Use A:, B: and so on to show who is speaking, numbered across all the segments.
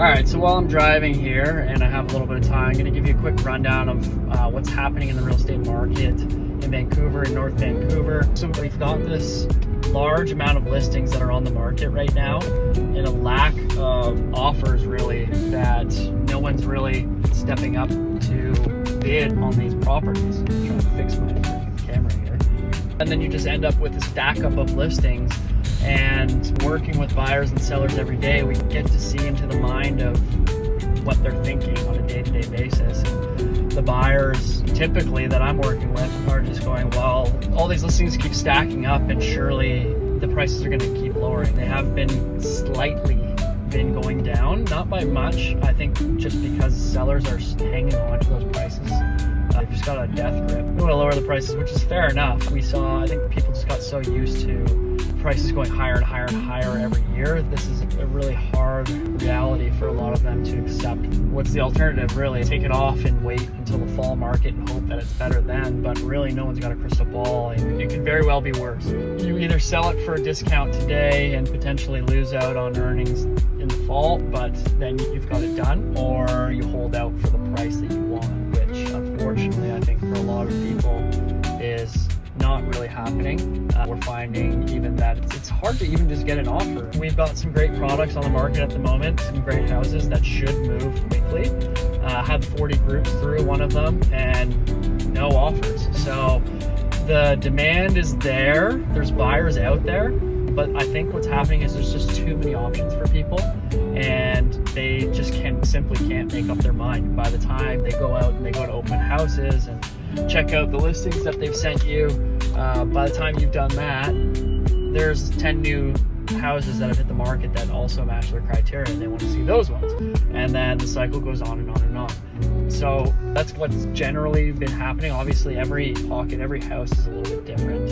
A: All right, so while I'm driving here and I have a little bit of time, I'm gonna give you a quick rundown of what's happening in the real estate market in Vancouver and North Vancouver. So we've got this large amount of listings that are on the market right now and a lack of offers really, that no one's really stepping up to bid on these properties. I'm trying to fix my camera here. And then you just end up with a stack up of listings. And working with buyers and sellers every day, we get to see into the mind of what they're thinking on a day-to-day basis. And the buyers typically that I'm working with are just going, well, all these listings keep stacking up and surely the prices are going to keep lowering. They have been slightly going down, not by much. I think just because sellers are hanging on to those prices. They've just got a death grip. We want to lower the prices, which is fair enough. I think people just got so used to prices going higher and higher and higher every year. This is a really hard reality for a lot of them to accept. What's the alternative, really? Take it off and wait until the fall market and hope that it's better then, but really no one's got a crystal ball, and it could very well be worse. You either sell it for a discount today and potentially lose out on earnings in the fall, but then you've got it done, or you hold out for the price that you want, which unfortunately I think for a lot of people is not really happening. We're finding even that it's hard to even just get an offer. We've got some great products on the market at the moment, some great houses that should move quickly. Had 40 groups through one of them and no offers. So the demand is there, there's buyers out there, but I think what's happening is there's just too many options for people and they just simply can't make up their mind. By the time they go out and they go to open houses and check out the listings that they've sent you, by the time you've done that, there's 10 new houses that have hit the market that also match their criteria and they want to see those ones. And then the cycle goes on and on and on. So that's what's generally been happening. Obviously every pocket, every house is a little bit different.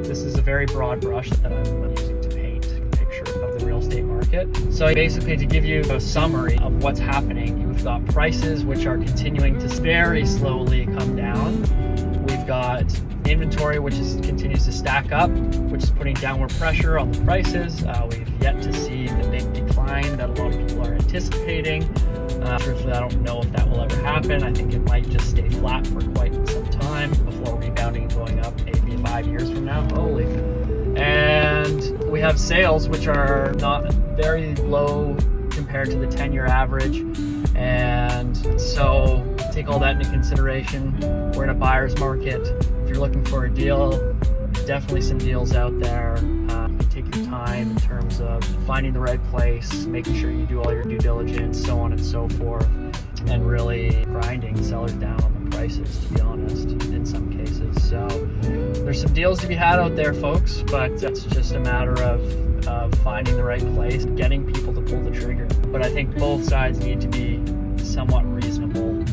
A: This is a very broad brush that I'm using to paint a picture of the real estate market. So basically, to give you a summary of what's happening, you've got prices which are continuing to very slowly come down. We've got inventory which continues to stack up, which is putting downward pressure on the prices. We've yet to see the big decline that a lot of people are anticipating. Truthfully, I don't know if that will ever happen. I think it might just stay flat for quite some time before rebounding and going up maybe 5 years from now. Holy. And we have sales which are not very low compared to the 10-year average. And so take all that into consideration. We're in a buyer's market. If you're looking for a deal, definitely some deals out there. You can take your time in terms of finding the right place, making sure you do all your due diligence, so on and so forth, and really grinding sellers down on the prices, to be honest, in some cases. So there's some deals to be had out there, folks, but it's just a matter of finding the right place, getting people to pull the trigger. But I think both sides need to be somewhat reasonable,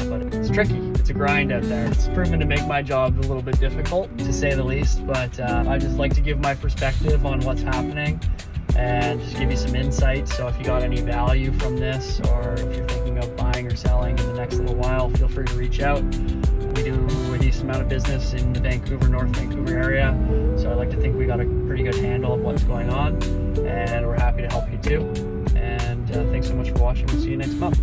A: but it's tricky. It's a grind out there. It's proven to make my job a little bit difficult, to say the least, but I just like to give my perspective on what's happening and just give you some insight. So if you got any value from this, or if you're thinking of buying or selling in the next little while, feel free to reach out. We do a decent amount of business in the Vancouver, North Vancouver area, so I like to think we got a pretty good handle of what's going on, and we're happy to help you too. And thanks so much for watching. We'll see you next month.